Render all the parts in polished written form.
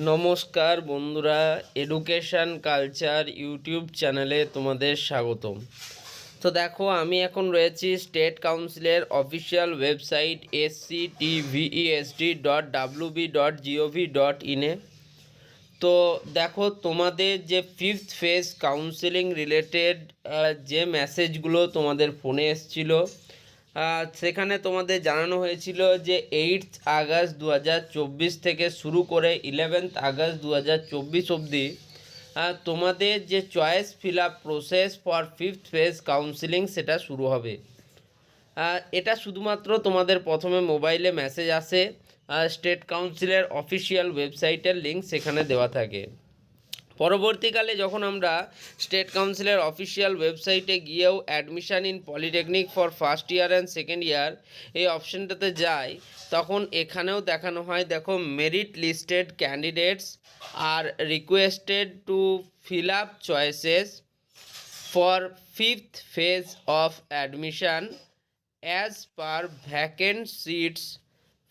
নমস্কার বন্ধুরা, education culture YouTube চ্যানেলে তোমাদের স্বাগতম। তো দেখো, আমি এখন রয়েছি স্টেট কাউন্সিলের অফিসিয়াল ওয়েবসাইট sctvest.wb.gov.in-এ। তো দেখো, তোমাদের যে ফিফথ ফেজ কাউন্সিলিং রিলেটেড যে মেসেজগুলো তোমাদের ফোনে এসেছিল, সেখানে তোমাদের জানানো হয়েছিল যে 8th আগস্ট 2024 থেকে শুরু করে 11th আগস্ট 2024 অবধি তোমাদের যে choice fill up process for fifth phase counselling সেটা শুরু হবে। এটা শুধুমাত্র তোমাদের প্রথমে মোবাইলে মেসেজ আসে, স্টেট কাউন্সিলের অফিসিয়াল ওয়েবসাইটের লিঙ্ক সেখানে দেওয়া থাকে। পরবর্তীকালে যখন আমরা স্টেট কাউন্সিলের অফিসিয়াল ওয়েবসাইটে গিয়েও admission in polytechnic for first year and second year এই অপশানটাতে যাই, তখন এখানেও দেখানো হয়, দেখো, merit listed candidates are requested to fill up choices for fifth phase of admission as per vacant seats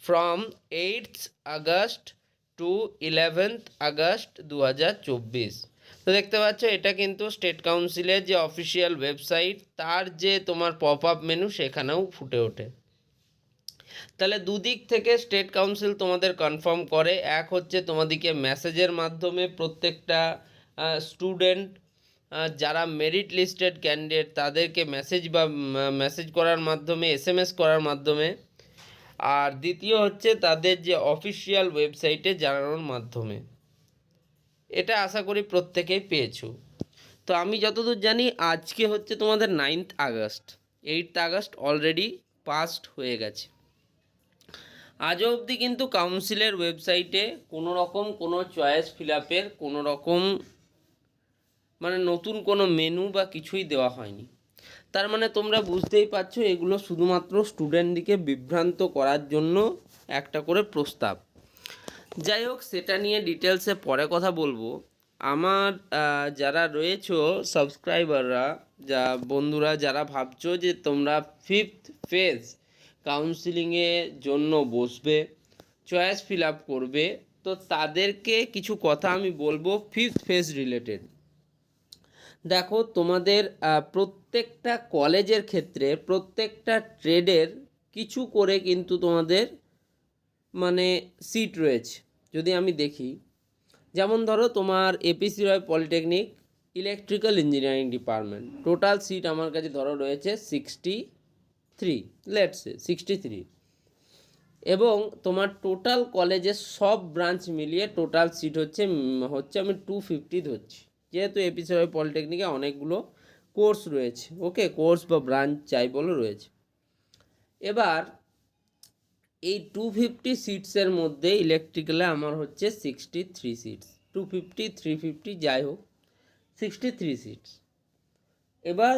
from 8th August to 11th August 2024। তো দেখতে পাচ্ছ, এটা কিন্তু স্টেট কাউন্সিলের যে অফিসিয়াল ওয়েবসাইট তার যে তোমার পপ আপ মেনু সেখানেও ফুটে ওঠে। তাহলে দুদিক থেকে স্টেট কাউন্সিল তোমাদের কনফার্ম করে। এক হচ্ছে তোমাদেরকে মেসেজের মাধ্যমে প্রত্যেকটা স্টুডেন্ট যারা মেরিট লিস্টেড ক্যান্ডিডেট তাদেরকে মেসেজ করার মাধ্যমে, SMS করার মাধ্যমে। আর দ্বিতীয় হচ্ছে তাদের যে অফিসিয়াল ওয়েবসাইটে জানানোর মাধ্যমে। এটা আশা করি প্রত্যেকেই পেয়েছো। তো আমি যতদূর জানি আজকে হচ্ছে তোমাদের 9th August, 8th August already past হয়ে গেছে। আজও অবধি কিন্তু কাউন্সিলের ওয়েবসাইটে কোনো রকম কোনো চয়েস ফিল আপের কোনো রকম নতুন কোনো মেনু বা কিছুই দেওয়া হয়নি। তার মানে তোমরা বুঝতেই পারছো, এগুলো শুধুমাত্র স্টুডেন্টদিকে বিভ্রান্ত করার জন্য একটা করে প্রস্তাব। যাই হোক, সেটা নিয়ে ডিটেলসে পরে কথা বলবো। আমার যারা রয়েছো সাবস্ক্রাইবাররা, বন্ধুরা যারা ভাবছো যে তোমরা ফিফথ ফেজ কাউন্সিলিংয়ের জন্য বসবে, চয়েস ফিল আপ করবে, তো তাদেরকে কিছু কথা আমি বলবো ফিফথ ফেজ রিলেটেড। দেখো, তোমাদের প্রত্যেকটা কলেজের ক্ষেত্রে প্রত্যেকটা ট্রেডের কিছু করে কিন্তু তোমাদের সিট রয়েছে। যদি আমি দেখি, যেমন ধরো তোমার APC Roy polytechnic electrical engineering department, total seat আমার কাছে ধরো রয়েছে 63, লেটসে 63। এবং তোমার টোটাল কলেজের সব ব্রাঞ্চ মিলিয়ে টোটাল সিট হচ্ছে আমি 250 ধরছি, যেহেতু এপিসি রয় পলিটেকনিকে অনেকগুলো কোর্স রয়েছে, ওকে, কোর্স বা ব্রাঞ্চ যাই বলো রয়েছে। এবার এই 250 সিটসের মধ্যে ইলেকট্রিক্যালে আমার হচ্ছে 63 সিটস, 250 350 যাই হোক 63 সিটস। এবার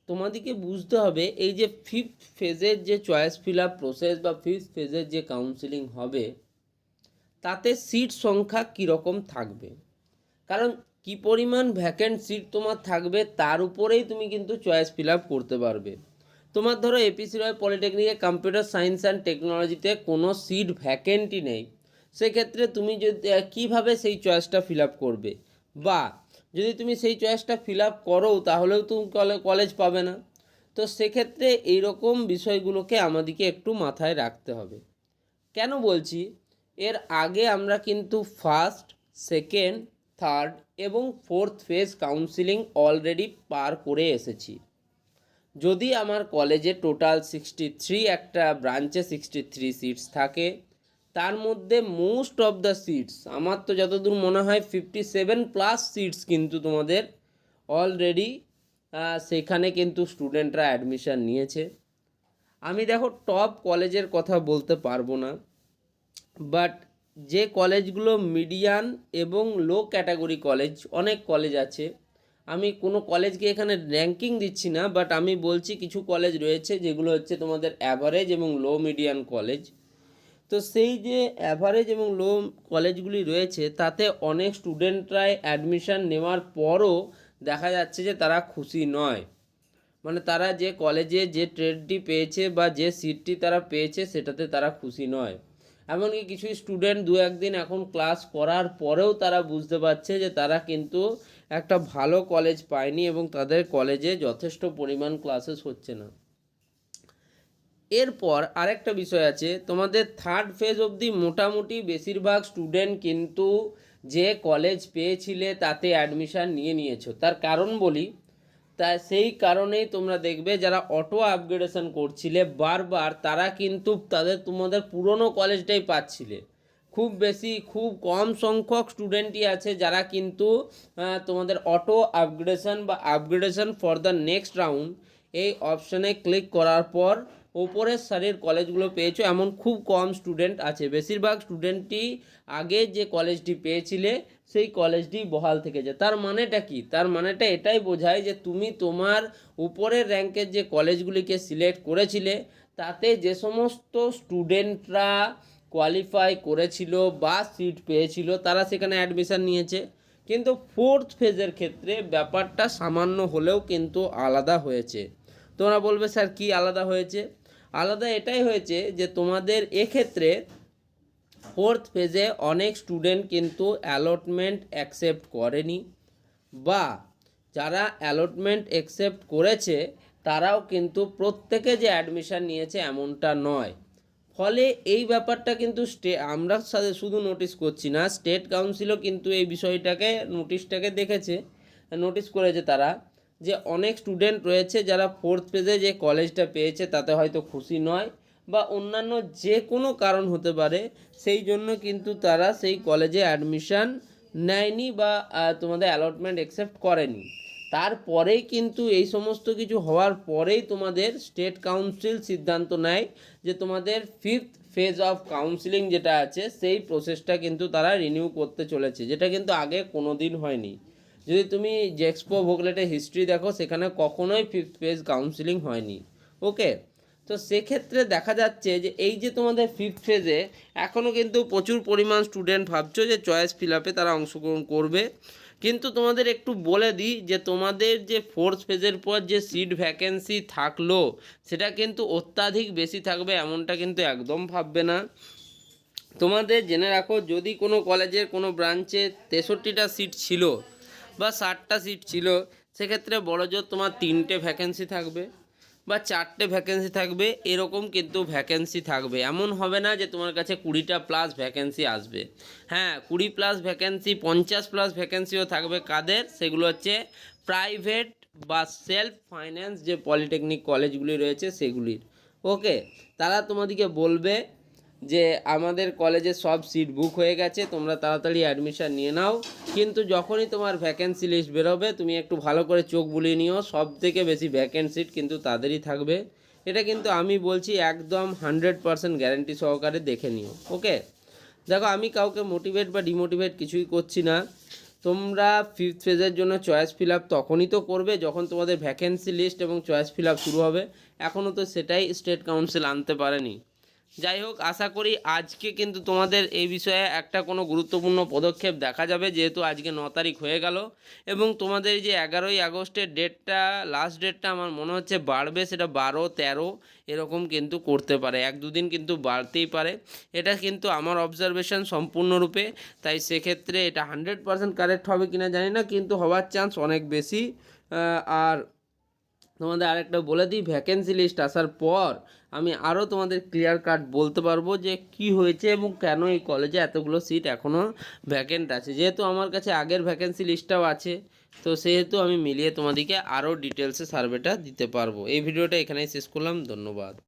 তোমাদেরকে বুঝতে হবে, এই যে ফিফথ ফেজের যে চয়েস ফিল আপ প্রসেস বা ফিফথ ফেজের যে কাউন্সিলিং হবে, তাতে সিট সংখ্যা কীরকম থাকবে। কারণ কি পরিমাণ ভ্যাকেন্ট সিট তোমার থাকবে তার উপরেই তুমি কিন্তু চয়েস ফিল আপ করতে পারবে। তোমার ধরো এপিসি রয় পলিটেকনিকে কম্পিউটার সায়েন্স অ্যান্ড টেকনোলজিতে কোনো সিট ভ্যাকেন্টই নেই, সেক্ষেত্রে তুমি যদি কীভাবে সেই চয়েসটা ফিল আপ করবে, বা যদি তুমি সেই চয়েসটা ফিল আপ করো তাহলেও তুমি কলেজ পাবে না। তো সেক্ষেত্রে এইরকম বিষয়গুলোকে আমাদেরকে একটু মাথায় রাখতে হবে। কেন বলছি, এর আগে আমরা কিন্তু ফার্স্ট, সেকেন্ড, থার্ড এবং ফোর্থ ফেজ কাউন্সিলিং অলরেডি পার করে এসেছি। যদি আমার কলেজে টোটাল 63, একটা ব্রাঞ্চে 63 সিটস থাকে, তার মধ্যে মোস্ট অফ দ্য সিটস, আমার তো যতদূর মনে হয় 57+ সিটস কিন্তু তোমাদের অলরেডি সেখানে কিন্তু স্টুডেন্টরা অ্যাডমিশান নিয়েছে। আমি দেখো টপ কলেজের কথা বলতে পারবো না, বাট যে কলেজগুলো মিডিয়ান এবং লো ক্যাটাগরি কলেজ, অনেক কলেজ আছে, আমি কোনো কলেজকে এখানে র্যাঙ্কিং দিচ্ছি না, বাট আমি বলছি কিছু কলেজ রয়েছে যেগুলো হচ্ছে তোমাদের অ্যাভারেজ এবং লো মিডিয়ান কলেজ। তো সেই যে অ্যাভারেজ এবং লো কলেজগুলি রয়েছে, তাতে অনেক স্টুডেন্টরাই অ্যাডমিশান নেওয়ার পরও দেখা যাচ্ছে যে তারা খুশি নয়। তারা যে কলেজে যে ট্রেডটি পেয়েছে বা যে সিটটি তারা পেয়েছে সেটাতে তারা খুশি নয়। এমনকি কিছু স্টুডেন্ট দু একদিন এখন ক্লাস করার পরেও তারা বুঝতে পারছে যে তারা কিন্তু একটা ভালো কলেজ পায়নি এবং তাদের কলেজে যথেষ্ট পরিমাণ ক্লাসেস হচ্ছে না। এরপর আরেকটা বিষয় আছে, তোমাদের থার্ড ফেজ অবধি মোটামুটি বেশিরভাগ স্টুডেন্ট কিন্তু যে কলেজ পেয়েছিলে তাতে অ্যাডমিশান নিয়েছো। তার কারণ বলি, তাই সেই কারণেই তোমরা দেখবে যারা অটো আপগ্রেডেশন করছিলে বারবার, তারা কিন্তু তোমাদের পুরনো কলেজটাই পাচ্ছিলে। খুব কম সংখ্যক স্টুডেন্টই আছে যারা কিন্তু তোমাদের অটো আপগ্রেডেশন বা upgradation for the next round এই অপশানে ক্লিক করার পর ওপরের সারির কলেজগুলো পেয়েছো, এমন খুব কম স্টুডেন্ট আছে। বেশিরভাগ স্টুডেন্টই আগে যে কলেজটি পেয়েছিলে সেই কলেজটি বহাল থেকে যায়। তার মানেটা কি? তার মানেটা এটাই বোঝায় যে তুমি তোমার উপরের র্যাঙ্কের যে কলেজগুলিকে সিলেক্ট করেছিলে তাতে যে সমস্ত স্টুডেন্টরা কোয়ালিফাই করেছিল বা সিট পেয়েছিল তারা সেখানে অ্যাডমিশান নিয়েছে। কিন্তু ফোর্থ ফেজের ক্ষেত্রে ব্যাপারটা সামান্য হলেও কিন্তু আলাদা হয়েছে। তোমরা বলবে স্যার কি আলাদা হয়েছে? আলাদা এটাই হয়েছে যে তোমাদের এক্ষেত্রে ফোর্থ ফেজে অনেক স্টুডেন্ট কিন্তু অ্যালটমেন্ট অ্যাকসেপ্ট করেনি, বা যারা অ্যালটমেন্ট অ্যাকসেপ্ট করেছে তারাও কিন্তু প্রত্যেকে যে অ্যাডমিশান নিয়েছে এমনটা নয়। ফলে এই ব্যাপারটা কিন্তু আমরা শুধু নোটিস করছি না, স্টেট কাউন্সিলও কিন্তু এই বিষয়টাকে নোটিশটাকে নোটিস করেছে তারা, যে অনেক স্টুডেন্ট রয়েছে যারা ফোর্থ ফেজে যে কলেজটা পেয়েছে তাতে হয়তো খুশি নয়, বা অন্যান্য যে কোনো কারণ হতে পারে, সেই জন্য কিন্তু তারা সেই কলেজে অ্যাডমিশান নেয়নি বা তোমাদের অ্যালটমেন্ট অ্যাকসেপ্ট করেনি। তারপরেই কিন্তু এই সমস্ত কিছু হওয়ার পরেই তোমাদের স্টেট কাউন্সিল সিদ্ধান্ত নেয় যে তোমাদের ফিফথ ফেজ অফ কাউন্সিলিং যেটা আছে সেই প্রসেসটা কিন্তু তারা রিনিউ করতে চলেছে, যেটা কিন্তু আগে কোনো দিন হয়নি। যদি তুমি জেক্সপো ভোগলেটের হিস্ট্রি দেখো সেখানে কখনোই ফিফথ ফেজ কাউন্সিলিং হয়নি। ওকে, তো সেক্ষেত্রে দেখা যাচ্ছে যে এই যে তোমাদের ফিফথ ফেজে এখনও কিন্তু প্রচুর পরিমাণ স্টুডেন্ট ভাবছো যে চয়েস ফিল আপে তারা অংশগ্রহণ করবে, কিন্তু তোমাদের একটু বলে দিই যে তোমাদের যে ফোর্থ ফেজের পর যে সিট ভ্যাকেন্সি থাকলো সেটা কিন্তু অত্যাধিক বেশি থাকবে এমনটা কিন্তু একদম ভাববে না। তোমাদের জেনে রাখো, যদি কোনো কলেজের কোনো ব্রাঞ্চে 63টা সিট ছিল বা 60টা সিট ছিল, সেক্ষেত্রে বড় জোর তোমার 3টে ভ্যাকেন্সি থাকবে বা 4টে ভ্যাকেন্সি থাকবে, এরকম কিন্তু ভ্যাকেন্সি থাকবে। এমন হবে না যে তোমার কাছে 20টা প্লাস ভ্যাকেন্সি আসবে। হ্যাঁ, 20 প্লাস ভ্যাকেন্সি, 50 প্লাস ভ্যাকেন্সিও থাকবে। কাদের? সেগুলো হচ্ছে প্রাইভেট বা সেলফ ফাইন্যান্স যে পলিটেকনিক কলেজগুলি রয়েছে সেগুলির। ওকে, তারা তোমাদেরকে বলবে যে আমাদের কলেজে সব সিট বুক হয়ে গেছে, তোমরা তাড়াতাড়ি অ্যাডমিশান নিয়ে নাও। কিন্তু যখনই তোমার ভ্যাকেন্সি লিস্ট বেরোবে তুমি একটু ভালো করে চোখ বুলিয়ে নিও, সব থেকে বেশি ভ্যাকেন্সি সিট কিন্তু তাদেরই থাকবে। এটা কিন্তু আমি বলছি একদম 100% গ্যারেন্টি সহকারে দেখে নিও। ওকে, দেখো আমি কাউকে মোটিভেট বা ডিমোটিভেট কিছুই করছি না। তোমরা ফিফথ ফেজের জন্য চয়েস ফিল আপ তখনই তো করবে যখন তোমাদের ভ্যাকেন্সি লিস্ট এবং চয়েস ফিল আপ শুরু হবে। এখনও তো সেটাই স্টেট কাউন্সিল আনতে পারেনি। যাই হোক, আশা করি আজকে কিন্তু তোমাদের এই বিষয়ে একটা কোনো গুরুত্বপূর্ণ পদক্ষেপ দেখা যাবে, যেহেতু আজকে 9 তারিখ হয়ে গেল এবং তোমাদের যে 11ই আগস্টের ডেটটা, লাস্ট ডেটটা আমার মনে হচ্ছে বাড়বে, সেটা 12-13 এরকম কিন্তু করতে পারে, 1-2 দিন কিন্তু বাড়তেই পারে। এটা কিন্তু আমার অবজারভেশন সম্পূর্ণরূপে, তাই সেক্ষেত্রে এটা 100% কারেক্ট হবে কিনা জানি না, কিন্তু হওয়ার চান্স অনেক বেশি। আর তোমাদের আরেকটা বলে দিই, ভ্যাকেন্সি লিস্ট আসার পর আমি আরও তোমাদের ক্লিয়ার কাট বলতে পারবো যে কি হয়েছে এবং কেন এই কলেজে এতগুলো সিট এখনও ভ্যাকেন্ট আছে। যেহেতু আমার কাছে আগের ভ্যাকেন্সি লিস্টটাও আছে, তো সেহেতু আমি মিলিয়ে তোমাদেরকে আরও ডিটেলসে সার্ভেটা দিতে পারবো। এই ভিডিওটা এখানেই শেষ করলাম, ধন্যবাদ।